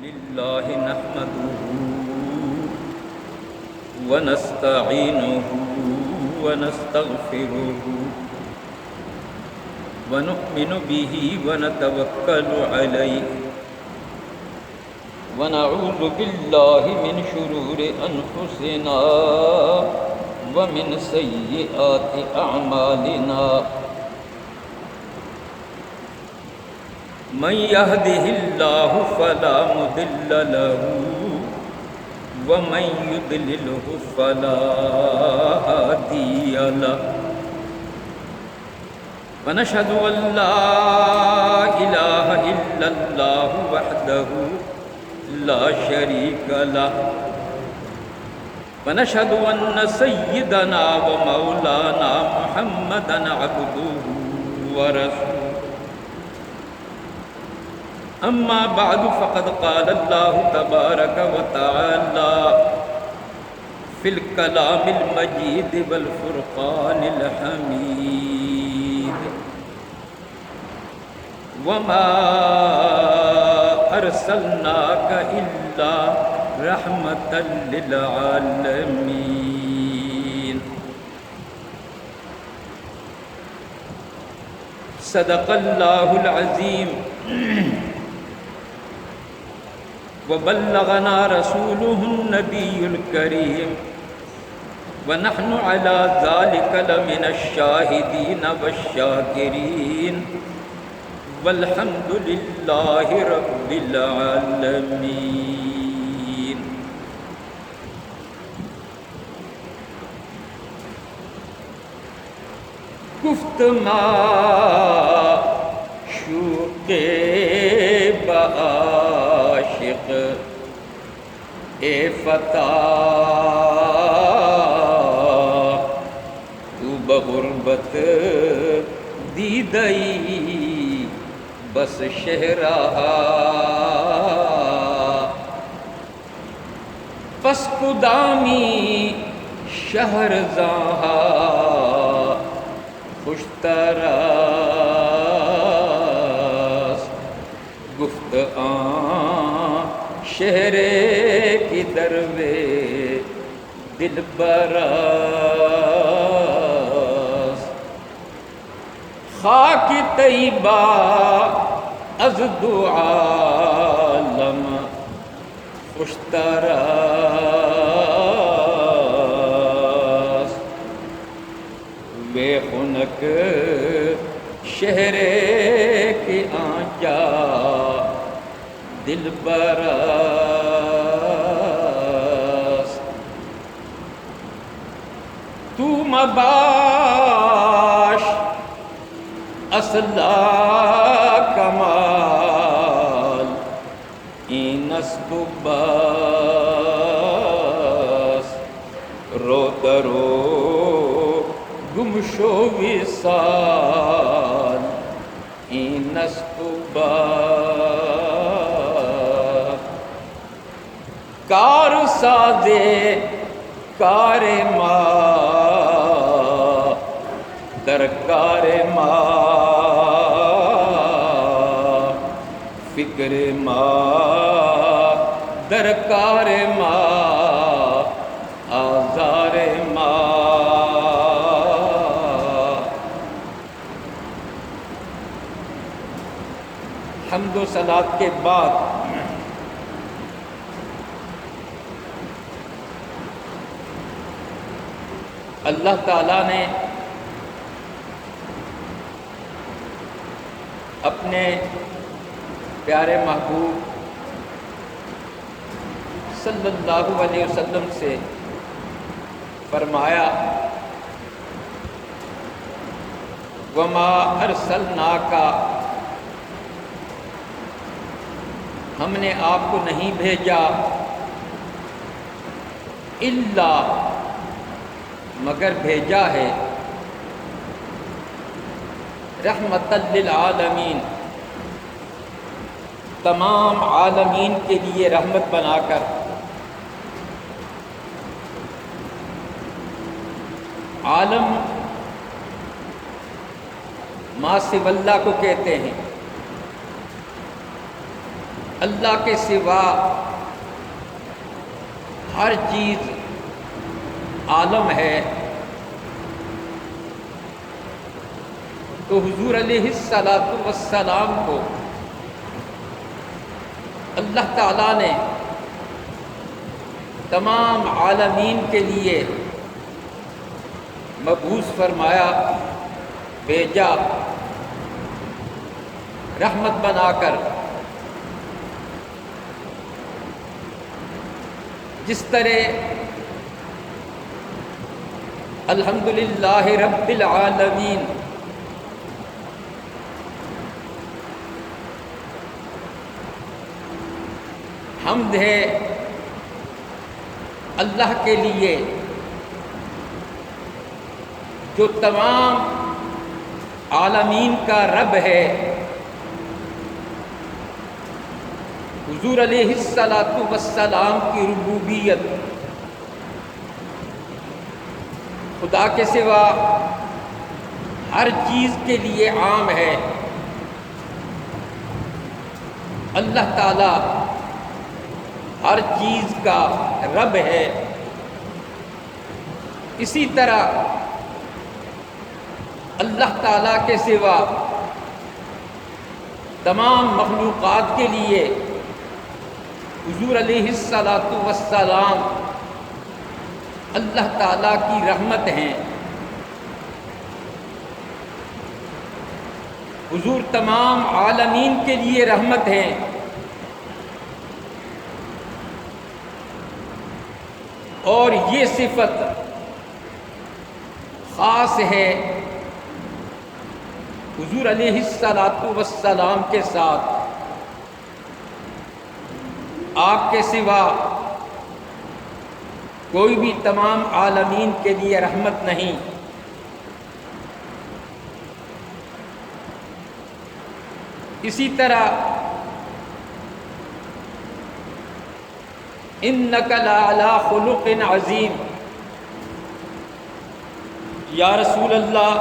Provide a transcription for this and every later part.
لله نحمده ونستعينه ونستغفره ونؤمن به ونتوكل عليه ونعوذ بالله من شرور أنفسنا ومن سيئات أعمالنا من يهده الله فلا مضل له ومن يضلله فلا هادي له ونشهد أن لا إله إلا الله وحده لا شريك له ونشهد أن سيدنا ومولانا محمدا عبده ورسوله أما بعد فقد قال الله تبارك وتعالى في الكلام المجيد والفرقان الحميد وما أرسلناك إلا رحمة للعالمين صدق الله العظيم وبلغنا رسوله النبي الكريم ونحن على ذلك لمن الشاهدين والشاكرين والحمد لله رب العالمين. گفت معشوق عاشق اے فتیٰ تو بغربت دیدئی بس شہرہا پس قدامی شہرزاہا خوشتراس گفت آن شہر کی دروے دل براس خاک طیبہ از دو عالم خوشتراس بے خنک شہر کی آنجا دل براس تو مباش اصلا کمال این اسب باس رو درو گمشو وصال این اسب باس کار سازے کار ماں در کار ماں فکر ماں در کار ماں آزار ماں حمد و صلات کے بعد اللہ تعالیٰ نے اپنے پیارے محبوب صلی اللہ علیہ وسلم سے فرمایا وَمَا أَرْسَلْنَاكَ ہم نے آپ کو نہیں بھیجا الا مگر بھیجا ہے رحمت للعالمین تمام عالمین کے لیے رحمت بنا کر. عالم ما سوی اللہ کو کہتے ہیں. اللہ کے سوا ہر چیز عالم ہے، تو حضور علیہ الصلاۃ والسلام کو اللہ تعالیٰ نے تمام عالمین کے لیے مبعوث فرمایا، بھیجا، رحمت بنا کر۔ جس طرح الحمدللہ رب العالمین حمد ہے اللہ کے لیے جو تمام عالمین کا رب ہے۔ حضور علیہ الصلاۃ والسلام کی ربوبیت خدا کے سوا ہر چیز کے لیے عام ہے۔ اللہ تعالیٰ ہر چیز کا رب ہے۔ اسی طرح اللہ تعالیٰ کے سوا تمام مخلوقات کے لیے حضور علیہ الصلاۃ والسلام اللہ تعالیٰ کی رحمت ہیں۔ حضور تمام عالمین کے لیے رحمت ہیں۔ اور یہ صفت خاص ہے حضور علیہ الصلاۃ والسلام کے ساتھ۔ آپ کے سوا کوئی بھی تمام عالمین کے لیے رحمت نہیں۔ اسی طرح انک لعلی خلق عظیم، یا رسول اللہ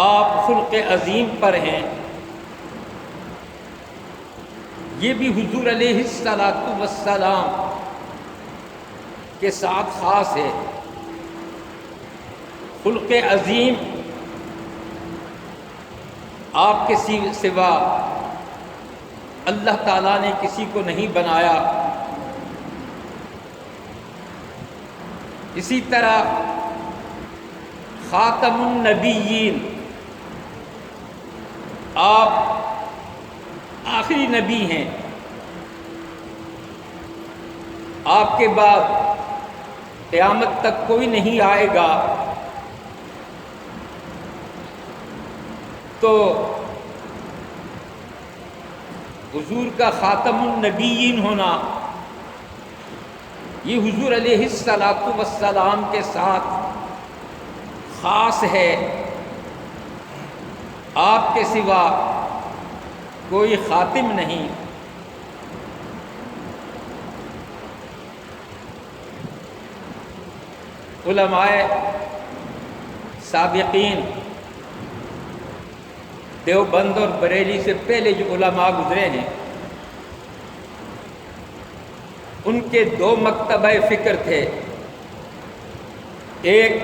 آپ خلق عظیم پر ہیں۔ یہ بھی حضور علیہ الصلاۃ والسلام کے ساتھ خاص ہے۔ خلق عظیم آپ کے سوا اللہ تعالیٰ نے کسی کو نہیں بنایا۔ اسی طرح خاتم النبیین، آپ آخری نبی ہیں۔ آپ کے بعد قیامت تک کوئی نہیں آئے گا، تو حضور کا خاتم النبیین ہونا یہ حضور علیہ الصلاۃ والسلام کے ساتھ خاص ہے۔ آپ کے سوا کوئی خاتم نہیں۔ علماء سابقین دیوبند اور بریلی سے پہلے جو علماء گزرے ہیں، ان کے دو مکتبہ فکر تھے۔ ایک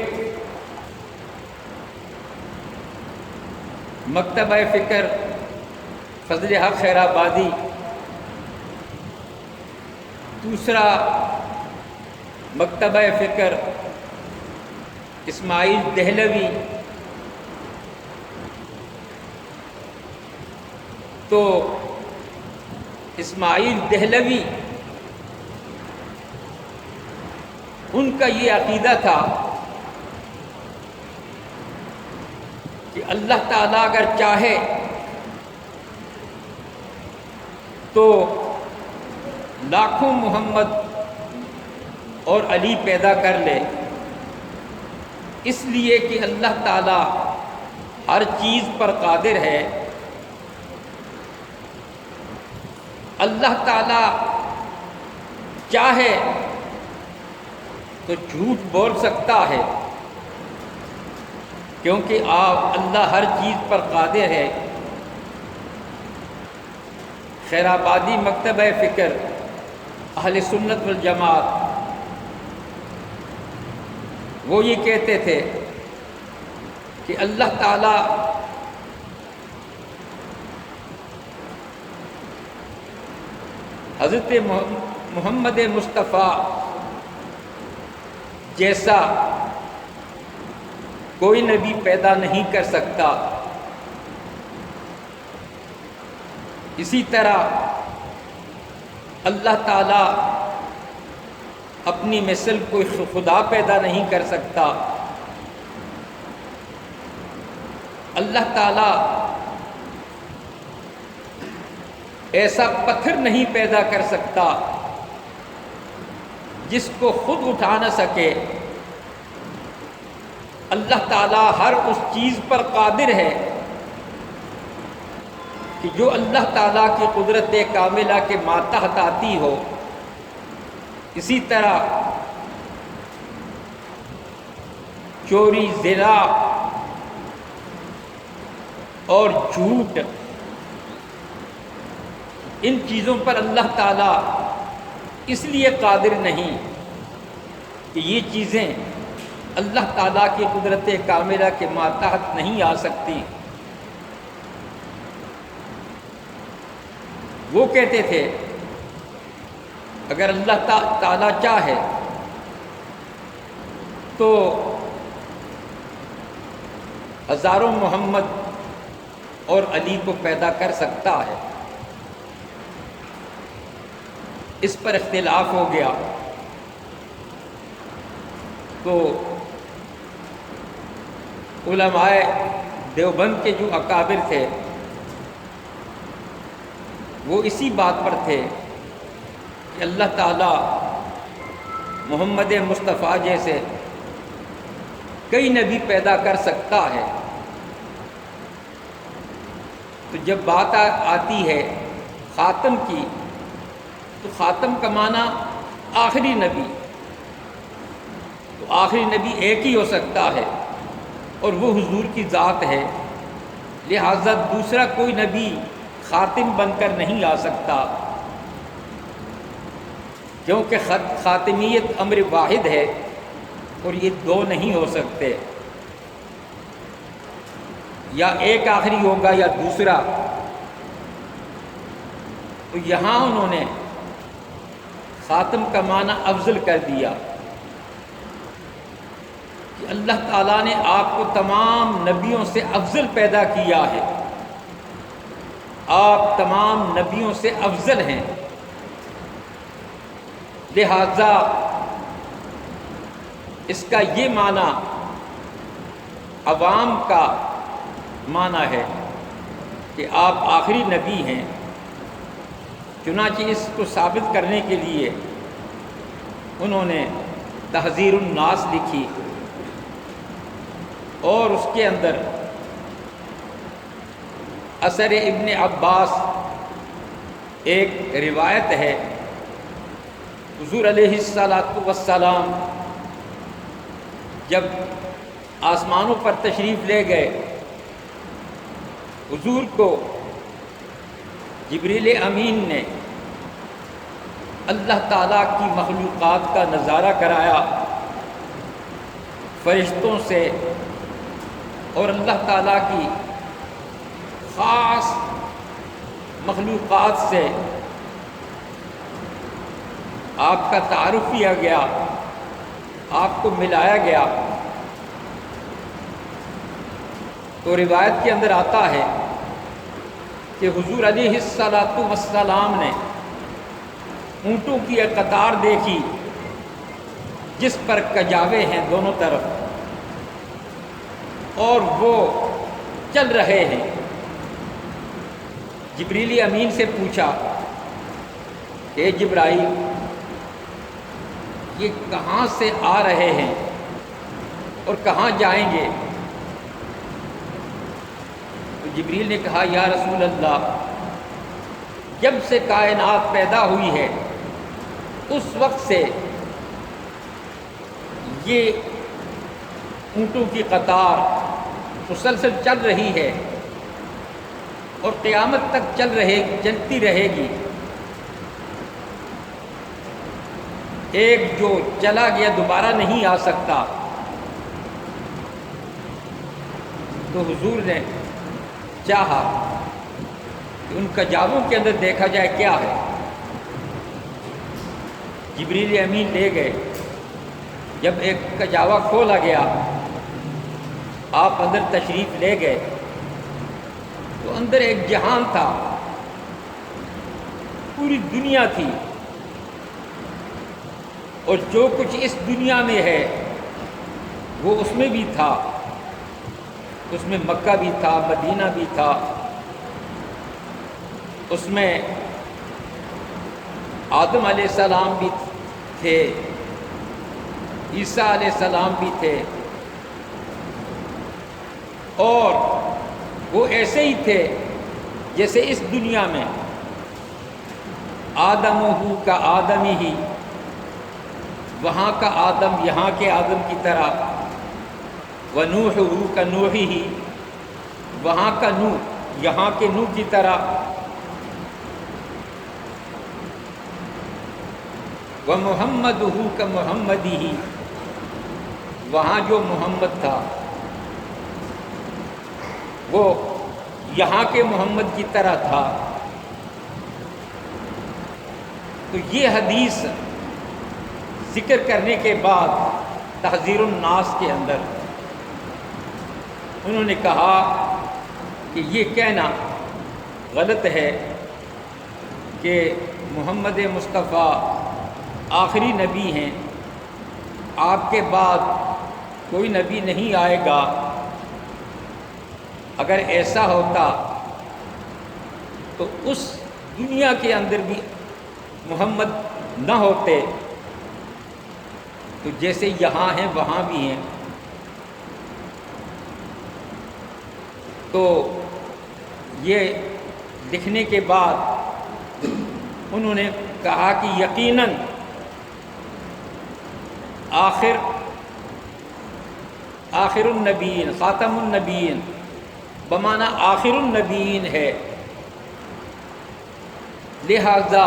مکتبہ فکر فضل حق خیر آبادی، دوسرا مکتبہ فکر اسماعیل دہلوی۔ تو اسماعیل دہلوی ان کا یہ عقیدہ تھا کہ اللہ تعالیٰ اگر چاہے تو لاکھوں محمد اور علی پیدا کر لے، اس لیے کہ اللہ تعالیٰ ہر چیز پر قادر ہے۔ اللہ تعالیٰ چاہے تو جھوٹ بول سکتا ہے، کیونکہ اللہ ہر چیز پر قادر ہے۔ خیر آبادی مکتبہ فکر اہل سنت والجماعت، وہ یہ کہتے تھے کہ اللہ تعالیٰ حضرت محمد مصطفیٰ جیسا کوئی نبی پیدا نہیں کر سکتا، اسی طرح اللہ تعالیٰ اپنی مثل کوئی خدا پیدا نہیں کر سکتا، اللہ تعالیٰ ایسا پتھر نہیں پیدا کر سکتا جس کو خود اٹھا نہ سکے، اللہ تعالیٰ ہر اس چیز پر قادر ہے کہ جو اللہ تعالیٰ کی قدرت کاملہ کے ماتحت آتی ہو۔ اسی طرح چوری، زنا اور جھوٹ، ان چیزوں پر اللہ تعالیٰ اس لیے قادر نہیں کہ یہ چیزیں اللہ تعالیٰ کی قدرت کاملہ کے ماتحت نہیں آ سکتی۔ وہ کہتے تھے اگر اللہ تعالیٰ چاہے تو ہزاروں محمد اور علی کو پیدا کر سکتا ہے۔ اس پر اختلاف ہو گیا تو علماء دیوبند کے جو اکابر تھے وہ اسی بات پر تھے کہ اللہ تعالیٰ محمد مصطفیٰ جیسے کئی نبی پیدا کر سکتا ہے۔ تو جب بات آتی ہے خاتم کی تو خاتم کا معنی آخری نبی، تو آخری نبی ایک ہی ہو سکتا ہے اور وہ حضور کی ذات ہے، لہذا دوسرا کوئی نبی خاتم بن کر نہیں آ سکتا، کیونکہ خاتمیت امر واحد ہے اور یہ دو نہیں ہو سکتے، یا ایک آخری ہوگا یا دوسرا۔ تو یہاں انہوں نے خاتم کا معنی افضل کر دیا کہ اللہ تعالیٰ نے آپ کو تمام نبیوں سے افضل پیدا کیا ہے، آپ تمام نبیوں سے افضل ہیں، لہذا اس کا یہ معنی عوام کا معنی ہے کہ آپ آخری نبی ہیں۔ چنانچہ اس کو ثابت کرنے کے لیے انہوں نے تحذیر الناس لکھی اور اس کے اندر اثر ابن عباس ایک روایت ہے، حضور علیہ السلام جب آسمانوں پر تشریف لے گئے، حضور کو جبریل امین نے اللہ تعالیٰ کی مخلوقات کا نظارہ کرایا، فرشتوں سے اور اللہ تعالیٰ کی خاص مخلوقات سے آپ کا تعارف کیا گیا، آپ کو ملایا گیا۔ تو روایت کے اندر آتا ہے کہ حضور علیہ السلام نے اونٹوں کی ایک قطار دیکھی جس پر کجاوے ہیں دونوں طرف اور وہ چل رہے ہیں۔ جبریل امین سے پوچھا کہ جبرائیل یہ کہاں سے آ رہے ہیں اور کہاں جائیں گے؟ تو جبریل نے کہا یا رسول اللہ، جب سے کائنات پیدا ہوئی ہے اس وقت سے یہ اونٹوں کی قطار مسلسل چل رہی ہے، اور قیامت تک چلتی رہے گی۔ ایک جو چلا گیا دوبارہ نہیں آ سکتا، تو حضور نے چاہا کہ ان کجاووں کے اندر دیکھا جائے کیا ہے۔ جبریل امین لے گئے، جب ایک کجاوا کھولا گیا، آپ اندر تشریف لے گئے تو اندر ایک جہان تھا، پوری دنیا تھی، اور جو کچھ اس دنیا میں ہے وہ اس میں بھی تھا۔ اس میں مکہ بھی تھا، مدینہ بھی تھا، اس میں آدم علیہ السلام بھی تھے، عیسیٰ علیہ السلام بھی تھے، اور وہ ایسے ہی تھے جیسے اس دنیا میں آدم ہو کا آدمی ہی، وہاں کا آدم یہاں کے آدم کی طرح، ونوح ہو کا نوحی ہی، وہاں کا نوح یہاں کے نوح کی طرح، ومحمد ہو کا محمدی ہی، وہاں جو محمد تھا وہ یہاں کے محمد کی طرح تھا۔ تو یہ حدیث ذکر کرنے کے بعد تحذیر الناس کے اندر انہوں نے کہا کہ یہ کہنا غلط ہے کہ محمد مصطفیٰ آخری نبی ہیں، آپ کے بعد کوئی نبی نہیں آئے گا۔ اگر ایسا ہوتا تو اس دنیا کے اندر بھی محمد نہ ہوتے، تو جیسے یہاں ہیں وہاں بھی ہیں۔ تو یہ لکھنے کے بعد انہوں نے کہا کہ یقیناً آخر النبیین، خاتم النبیین بمعنی آخر النبیین ہے، لہذا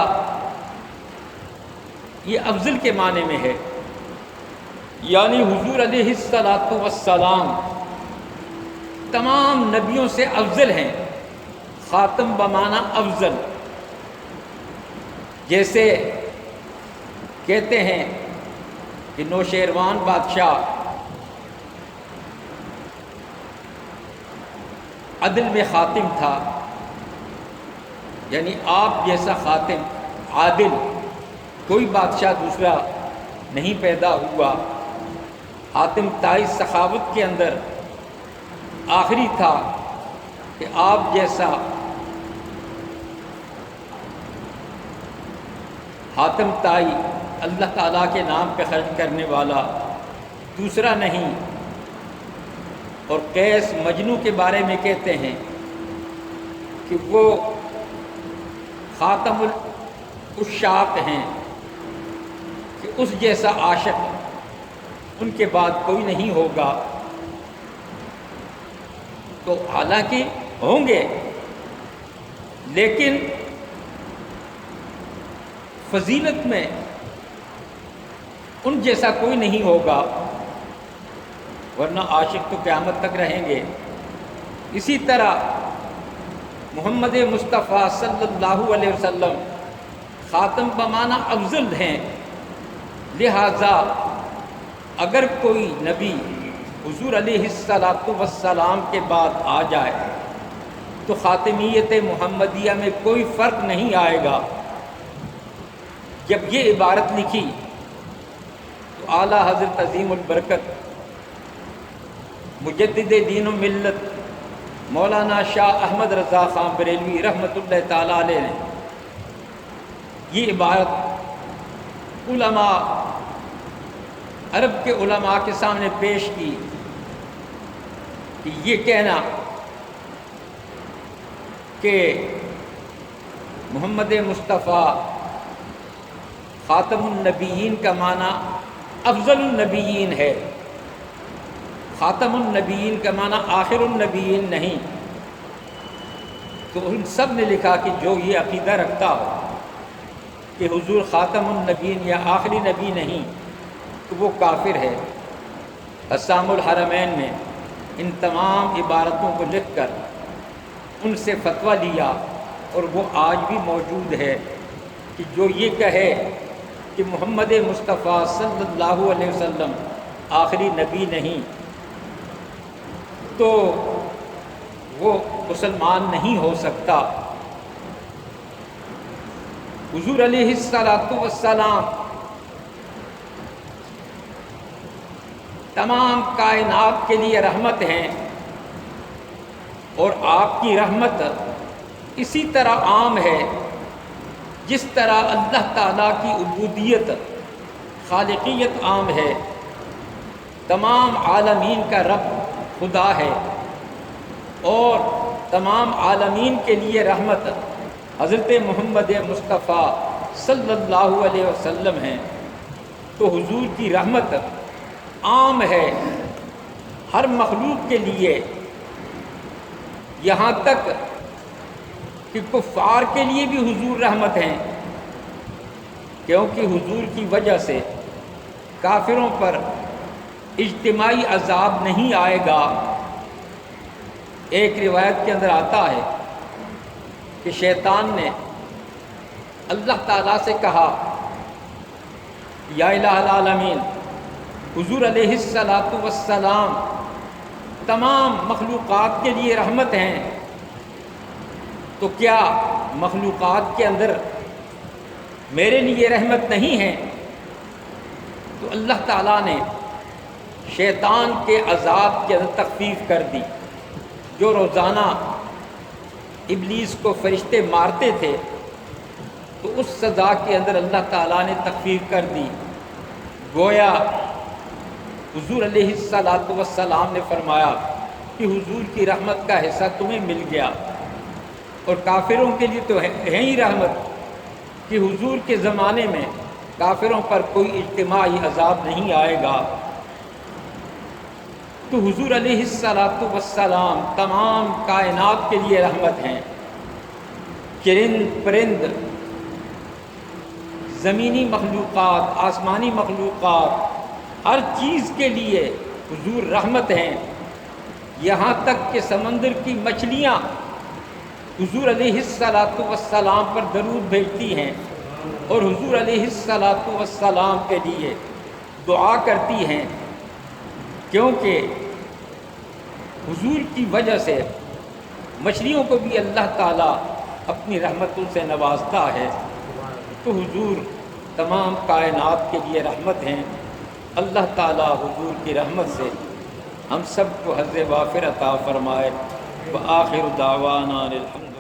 یہ افضل کے معنی میں ہے، یعنی حضور علیہ الصلاۃ والسلام تمام نبیوں سے افضل ہیں۔ خاتم بمعنی افضل، جیسے کہتے ہیں کہ نوشیروان بادشاہ عدل میں خاتم تھا، یعنی آپ جیسا خاتم عادل کوئی بادشاہ دوسرا نہیں پیدا ہوا۔ حاتم طائی سخاوت کے اندر آخری تھا کہ آپ جیسا حاتم طائی اللہ تعالیٰ کے نام پہ خرچ کرنے والا دوسرا نہیں۔ اور قیس مجنوں کے بارے میں کہتے ہیں کہ وہ خاتم العشاق ہیں، کہ اس جیسا عاشق ان کے بعد کوئی نہیں ہوگا۔ تو حالانکہ ہوں گے، لیکن فضیلت میں ان جیسا کوئی نہیں ہوگا، ورنہ عاشق تو قیامت تک رہیں گے۔ اسی طرح محمد مصطفیٰ صلی اللہ علیہ وسلم خاتم بمعنی افضل ہیں، لہذا اگر کوئی نبی حضور علیہ الصلاۃ والسلام کے بعد آ جائے تو خاتمیت محمدیہ میں کوئی فرق نہیں آئے گا۔ جب یہ عبارت لکھی تو اعلیٰ حضرت عظیم البرکت مجدد دین و ملت مولانا شاہ احمد رضا خان بریلوی رحمۃ اللہ تعالیٰ علیہ نے یہ عبارت علماء عرب کے علماء کے سامنے پیش کی کہ یہ کہنا کہ محمد مصطفیٰ خاتم النبیین کا معنی افضل النبیین ہے، خاتم النبیین کا معنی آخر النبیین نہیں۔ تو ان سب نے لکھا کہ جو یہ عقیدہ رکھتا ہو کہ حضور خاتم النبیین یا آخری نبی نہیں تو وہ کافر ہے۔ حسام الحرمین نے ان تمام عبارتوں کو لکھ کر ان سے فتویٰ لیا، اور وہ آج بھی موجود ہے کہ جو یہ کہے کہ محمد مصطفیٰ صلی اللہ علیہ وسلم آخری نبی نہیں تو وہ مسلمان نہیں ہو سکتا۔ حضور علیہ السلام تمام کائنات کے لیے رحمت ہیں، اور آپ کی رحمت اسی طرح عام ہے جس طرح اللہ تعالیٰ کی عبودیت خالقیت عام ہے۔ تمام عالمین کا رب خدا ہے، اور تمام عالمین کے لیے رحمت حضرت محمد مصطفیٰ صلی اللہ علیہ وسلم ہیں۔ تو حضور کی رحمت عام ہے ہر مخلوق کے لیے، یہاں تک کہ کفار کے لیے بھی حضور رحمت ہیں، کیونکہ حضور کی وجہ سے کافروں پر اجتماعی عذاب نہیں آئے گا۔ ایک روایت کے اندر آتا ہے کہ شیطان نے اللہ تعالیٰ سے کہا، یا الہ العالمین، حضور علیہ السلام تمام مخلوقات کے لیے رحمت ہیں، تو کیا مخلوقات کے اندر میرے لیے رحمت نہیں ہے؟ تو اللہ تعالیٰ نے شیطان کے عذاب کے اندر تخفیف کر دی۔ جو روزانہ ابلیس کو فرشتے مارتے تھے تو اس سزا کے اندر اللہ تعالیٰ نے تخفیف کر دی۔ گویا حضور علیہ السلام نے فرمایا کہ حضور کی رحمت کا حصہ تمہیں مل گیا، اور کافروں کے لیے تو ہے ہی رحمت کہ حضور کے زمانے میں کافروں پر کوئی اجتماعی عذاب نہیں آئے گا۔ تو حضور علیہ السلام تمام کائنات کے لیے رحمت ہیں۔ چرند پرند، زمینی مخلوقات، آسمانی مخلوقات، ہر چیز کے لیے حضور رحمت ہیں، یہاں تک کہ سمندر کی مچھلیاں حضور علیہ السلام پر درود بھیجتی ہیں، اور حضور علیہ السلام کے لیے دعا کرتی ہیں، کیونکہ حضور کی وجہ سے مچھلیوں کو بھی اللہ تعالیٰ اپنی رحمتوں سے نوازتا ہے۔ تو حضور تمام کائنات کے لیے رحمت ہیں۔ اللہ تعالیٰ حضور کی رحمت سے ہم سب کو حظ وافر عطا فرمائے۔ وآخر دعوانا الحمد